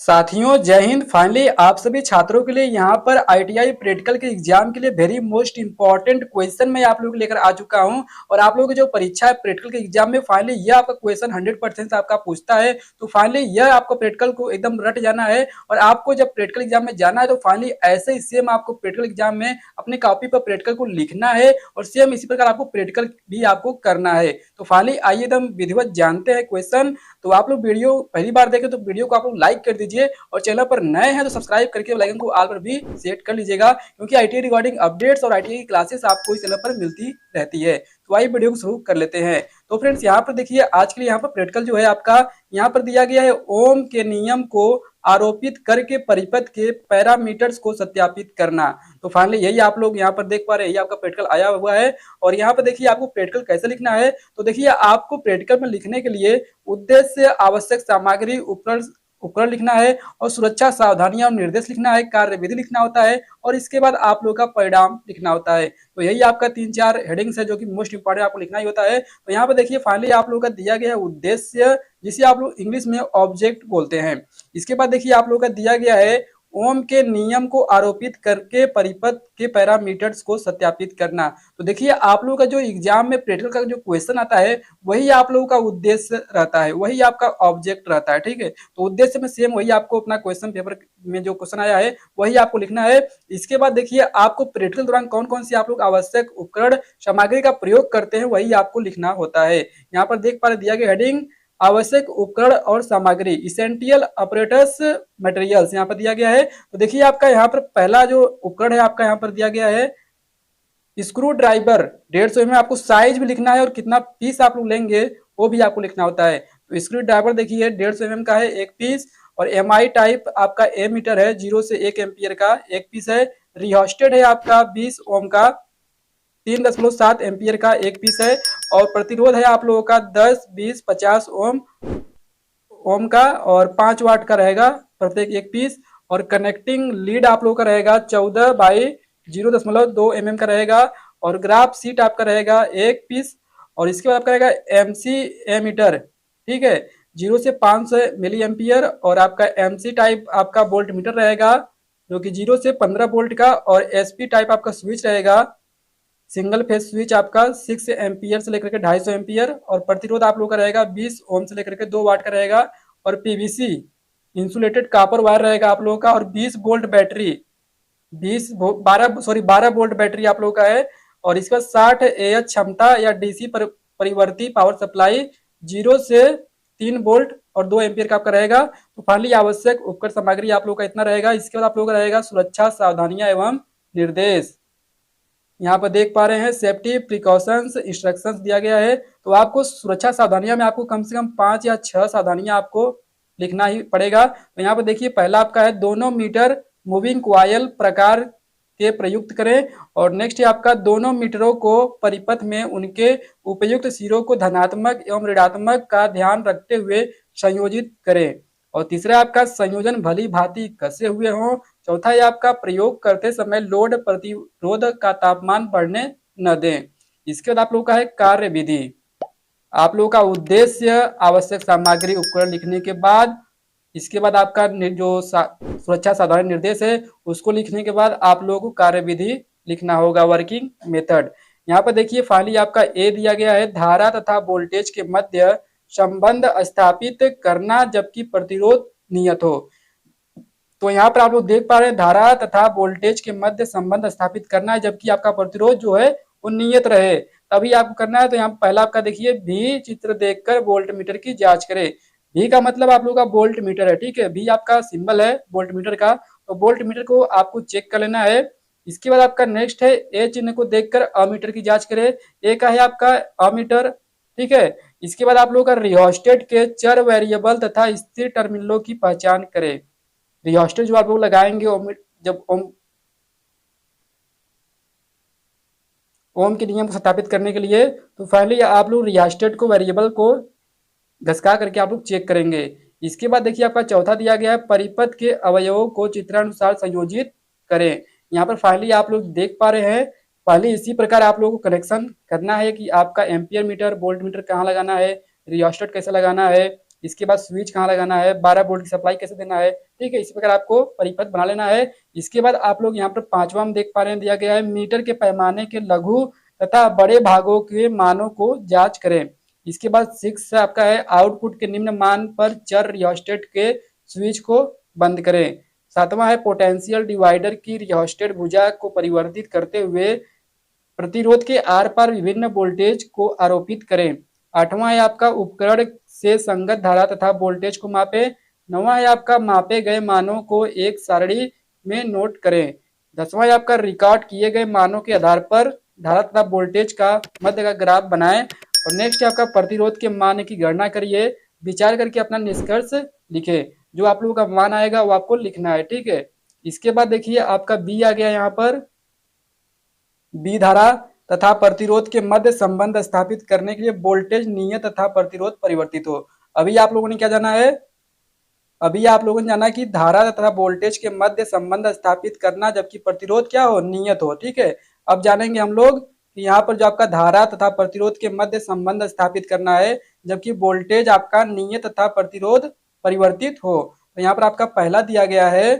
साथियों जय हिंद। फाइनली आप सभी छात्रों के लिए यहाँ पर आईटीआई प्रैक्टिकल के एग्जाम के लिए वेरी मोस्ट इंपॉर्टेंट क्वेश्चन मैं आप लोगों को लेकर आ चुका हूँ। और आप लोगों की जो परीक्षा है प्रैक्टिकल के एग्जाम में फाइनली यह आपका क्वेश्चन 100% आपका पूछता है। तो फाइनली यह आपको प्रैक्टिकल को एकदम रट जाना है। और आपको जब प्रैक्टिकल एग्जाम में जाना है तो फाइनली ऐसे ही सेम आपको प्रैक्टिकल एग्जाम में अपने कॉपी पर प्रैक्टिकल को लिखना है और सेम इसी प्रकार आपको प्रैक्टिकल भी आपको करना है। तो फाइनली आइए एकदम विधिवत जानते हैं क्वेश्चन। तो आप लोग वीडियो पहली बार देखें तो वीडियो को आप लोग लाइक कर दीजिए और चैनल पर नए हैं तो सब्सक्राइब करके बेल आइकन को ऑल पर भी सेट कर लीजिएगा, क्योंकि आईटीआई रिगार्डिंग अपडेट्स और आईटीआई की क्लासेस आपको इस चैनल पर मिलती रहती है। तो आइए वीडियो को शुरू कर लेते हैं। तो फ्रेंड्स यहाँ पर देखिए आज के लिए यहाँ पर प्रैक्टिकल जो है आपका यहाँ पर दिया गया है ओम के नियम को आरोपित करके परिपथ के पैरामीटर्स को सत्यापित करना। तो फाइनली यही आप लोग यहाँ पर देख पा रहे हैं, यही आपका प्रैक्टिकल आया हुआ है। और यहाँ पर देखिए आपको प्रैक्टिकल कैसे लिखना है। तो देखिए आपको प्रैक्टिकल में लिखने के लिए उद्देश्य, आवश्यक सामग्री, उपकरण लिखना है और सुरक्षा सावधानियां और निर्देश लिखना है, कार्य विधि लिखना होता है और इसके बाद आप लोगों का परिणाम लिखना होता है। तो यही आपका 3-4 हेडिंग्स है जो कि मोस्ट इंपॉर्टेंट आपको लिखना ही होता है। तो यहाँ पे देखिए फाइनली आप लोगों का दिया गया है उद्देश्य, जिसे आप लोग इंग्लिश में ऑब्जेक्ट बोलते हैं। इसके बाद देखिए आप लोगों का दिया गया है ओम के नियम को आरोपित करके परिपथ के पैरामीटर्स को सत्यापित करना। तो देखिए आप लोगों का जो एग्जाम में प्रैक्टिकल का जो क्वेश्चन आता है वही आप लोगों का उद्देश्य रहता है, वही आपका ऑब्जेक्ट रहता है। ठीक है, तो उद्देश्य में सेम वही आपको अपना क्वेश्चन पेपर में जो क्वेश्चन आया है वही आपको लिखना है। इसके बाद देखिए आपको प्रैक्टिकल दौरान कौन कौन सी आप लोग आवश्यक उपकरण सामग्री का प्रयोग करते हैं वही आपको लिखना होता है। यहाँ पर देख पा रहे दिया गया हेडिंग आवश्यक उपकरण और सामग्री, इसेंशियल ऑपरेटर्स मटेरियल्स यहाँ पर दिया गया है। तो देखिए आपका यहाँ पर पहला जो उपकरण है आपका यहाँ पर दिया गया है स्क्रू ड्राइवर 150 में। आपको साइज भी लिखना है और कितना पीस आप लोग लेंगे वो भी आपको लिखना होता है। तो स्क्रू ड्राइवर देखिए 150 का है एक पीस और एमआई टाइप आपका ए मीटर है 0 से 1 एम्पियर का एक पीस है। रिहोस्टेड है आपका 20 ओम का 3.7 एम्पियर का एक पीस है। और प्रतिरोध है आप लोगों का 10, 20, 50 ओम का और 5 वाट का रहेगा प्रत्येक एक पीस। और कनेक्टिंग लीड आप लोगों का रहेगा 14 बाई 0.2 mm का रहेगा। और ग्राफ सीट आपका रहेगा एक पीस। और इसके बाद आपका रहेगा एमसी एमीटर, ठीक है, 0 से 500 मिली एम्पियर। और आपका एमसी टाइप आपका वोल्ट मीटर रहेगा जो कि 0 से 15 वोल्ट का। और एसपी टाइप आपका स्विच रहेगा, सिंगल फेज स्विच आपका 6 एम्पियर से लेकर के 250 एम्पियर। और प्रतिरोध आप लोग का रहेगा 20 ओम से लेकर के 2 वाट का रहेगा। और पीवीसी इंसुलेटेड कॉपर वायर रहेगा आप लोगों का। और 20 वोल्ट बैटरी 12 वोल्ट बैटरी आप लोगों का है। और इसका 60 एएच क्षमता या डीसी परिवर्ती पावर सप्लाई 0 से 3 वोल्ट और 2 एम्पियर का आपका रहेगा। तो फाइनली आवश्यक उपकरण सामग्री आप लोग का इतना रहेगा। इसके बाद आप लोगों का रहेगा सुरक्षा सावधानियां एवं निर्देश। यहाँ पर देख पा रहे हैं सेफ्टी प्रिकॉशंस इंस्ट्रक्शंस दिया गया है। तो आपको सुरक्षा सावधानियां में आपको कम से कम 5 या 6 सावधानियां आपको लिखना ही पड़ेगा। तो यहाँ पर देखिए पहला आपका है दोनों मीटर मूविंग क्वायल प्रकार के प्रयुक्त करें। और नेक्स्ट है आपका दोनों मीटरों को परिपथ में उनके उपयुक्त सिरों को धनात्मक एवं ऋणात्मक का ध्यान रखते हुए संयोजित करें। और तीसरा आपका संयोजन भली भांति कसे हुए हों। चौथा है आपका प्रयोग करते समय लोड प्रतिरोध का तापमान बढ़ने न दें। इसके बाद आप लोगों का है कार्य विधि। आप लोगों का उद्देश्य, आवश्यक सामग्री, उपकरण लिखने के बाद इसके बाद आपका जो सुरक्षा साधारण निर्देश है उसको लिखने के बाद आप लोगों को कार्य विधि लिखना होगा, वर्किंग मेथड। यहाँ पर देखिए फाइनली आपका ए दिया गया है धारा तथा वोल्टेज के मध्य संबंध स्थापित करना जबकि प्रतिरोध नियत हो। तो यहाँ पर आप लोग देख पा रहे हैं धारा तथा वोल्टेज के मध्य संबंध स्थापित करना है जबकि आपका प्रतिरोध जो है वो नियत रहे, तभी आपको करना है। तो यहाँ पहला आपका देखिए भी चित्र देखकर वोल्ट मीटर की जांच करें। भी का मतलब आप लोगों का वोल्ट मीटर है, ठीक है, भी आपका सिंबल है वोल्ट मीटर का। तो वोल्ट मीटर को आपको चेक कर लेना है। इसके बाद आपका नेक्स्ट है ए चिन्ह को देखकर अमीटर की जांच करें। ए का है आपका अमीटर, ठीक है। इसके बाद आप लोगों का रिहोस्टेट के चर वेरिएबल तथा स्थिर टर्मिनलों की पहचान करें। रिहोस्टेट जो आप लोग लगाएंगे जब ओम के नियम को सत्यापित करने के लिए, तो फाइनली आप लोग रिहोस्टेट को वेरिएबल को घसका करके आप लोग चेक करेंगे। इसके बाद देखिए आपका चौथा दिया गया है परिपथ के अवयवों को चित्रानुसार संयोजित करें। यहाँ पर फाइनली आप लोग देख पा रहे हैं, पहले इसी प्रकार आप लोगों को कनेक्शन करना है कि आपका एम्पियर मीटर, वोल्ट मीटर कहाँ लगाना है, रियोस्टेट कैसे लगाना है, इसके बाद स्विच कहाँ लगाना है, 12 वोल्ट की सप्लाई कैसे देना है, ठीक है। इसी प्रकार आपको परिपथ बना लेना है। इसके बाद आप लोग यहाँ पर 5वां में देख पा रहे हैं, दिया गया है मीटर के पैमाने के लघु तथा बड़े भागों के मानों को जांच करें। इसके बाद 6 आपका है आउटपुट के निम्न मान पर चर रियोस्टेट के स्विच को बंद करें। 7वां है पोटेंशियल डिवाइडर की रियोस्टेट भुजा को परिवर्तित करते हुए प्रतिरोध के आर पार विभिन्न वोल्टेज को आरोपित करें। 8वां है आपका उपकरण से संगत धारा तथा वोल्टेज को मापे। 9वां है आपका मापे गए मानों को एक सारणी में नोट करें। 10वां है आपका रिकॉर्ड किए गए मानों के आधार पर धारा तथा वोल्टेज का मध्य का ग्राफ बनाएं। और नेक्स्ट है आपका प्रतिरोध के मान की गणना करिए, विचार करके अपना निष्कर्ष लिखे। जो आप लोगों का मान आएगा वो आपको लिखना है, ठीक है। इसके बाद देखिए आपका बी आ गया यहाँ पर, बी धारा तथा प्रतिरोध के मध्य संबंध स्थापित करने के लिए वोल्टेज नियत तथा प्रतिरोध परिवर्तित हो। अभी आप लोगों ने क्या जाना है, अभी आप लोगों ने जाना कि धारा तथा वोल्टेज के मध्य संबंध स्थापित करना, जबकि प्रतिरोध क्या हो, नियत हो, ठीक है। अब जानेंगे हम लोग कि यहाँ पर जो आपका धारा तथा प्रतिरोध के मध्य संबंध स्थापित करना है, जबकि वोल्टेज आपका नियत तथा प्रतिरोध परिवर्तित हो। तो यहाँ पर आपका पहला दिया गया है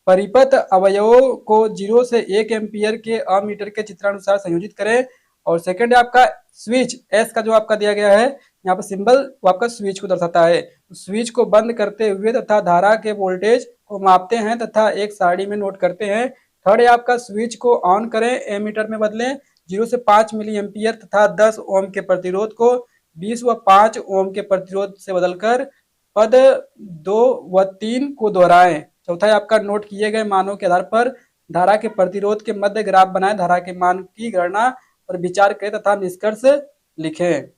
परिपथ अवयवों को 0 से 1 एम्पियर के अमीटर के चित्रानुसार संयोजित करें। और सेकंड है आपका स्विच, एस का जो आपका दिया गया है यहाँ पर सिंबल, वो आपका स्विच को दर्शाता है। स्विच को बंद करते हुए तथा धारा के वोल्टेज को मापते हैं तथा एक सारणी में नोट करते हैं। थर्ड है आपका स्विच को ऑन करें, एमीटर में बदलें 0 से 5 मिली एम्पियर तथा 10 ओम के प्रतिरोध को 20 व 5 ओम के प्रतिरोध से बदलकर पद 2 व 3 को दोहराएं। चौथा है आपका नोट किए गए मानों के आधार पर धारा के प्रतिरोध के मध्य ग्राफ बनाएं, धारा के मान की गणना पर विचार करें तथा निष्कर्ष लिखें।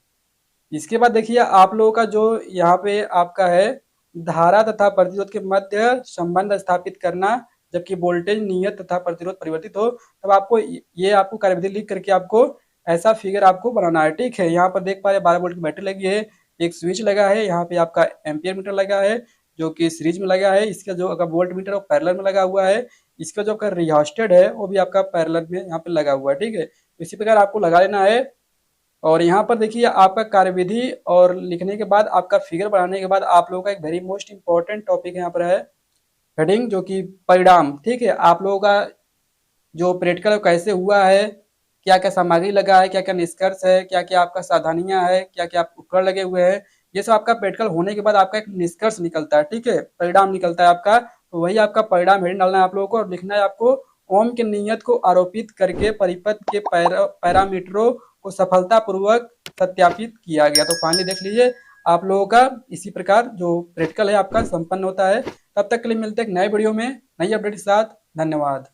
इसके बाद देखिए आप लोगों का जो यहाँ पे आपका है धारा तथा प्रतिरोध के मध्य संबंध स्थापित करना, जबकि वोल्टेज नियत तथा प्रतिरोध परिवर्तित हो, तब आपको ये आपको कार्यविधि लिख करके आपको ऐसा फिगर आपको बनाना है, ठीक है। यहाँ पर देख पा रहे 12 वोल्ट की बैटरी लगी है, एक स्विच लगा है, यहाँ पे आपका एम्पियर मीटर लगा है जो कि सीरीज में लगा है। इसका जो आपका वोल्ट मीटर वो पैरेलल में लगा हुआ है। इसका जो आपका रियोस्टेट है वो भी आपका पैरेलल में यहाँ पे लगा हुआ है, ठीक है। इसी प्रकार आपको लगा लेना है। और यहाँ पर देखिए आपका कार्यविधि और लिखने के बाद आपका फिगर बनाने के बाद आप लोगों का एक वेरी मोस्ट इंपॉर्टेंट टॉपिक यहाँ पर है हेडिंग, जो कि परिणाम, ठीक है। आप लोगों का जो प्रैक्टिकल कैसे हुआ है, क्या क्या सामग्री लगा है, क्या क्या निष्कर्ष है, क्या क्या आपका सावधानियां है, क्या क्या उपकरण लगे हुए हैं, ये सब आपका प्रैक्टिकल होने के बाद आपका एक निष्कर्ष निकलता है, ठीक है, परिणाम निकलता है आपका। तो वही आपका परिणाम हेडिंग डालना है आप लोगों को, और लिखना है आपको ओम के नियत को आरोपित करके परिपथ के पैरामीटरों को सफलतापूर्वक सत्यापित किया गया। तो फाइनली देख लीजिए आप लोगों का इसी प्रकार जो प्रैक्टिकल है आपका संपन्न होता है। तब तक के लिए मिलते हैं एक नए वीडियो में नई अपडेट के साथ। धन्यवाद।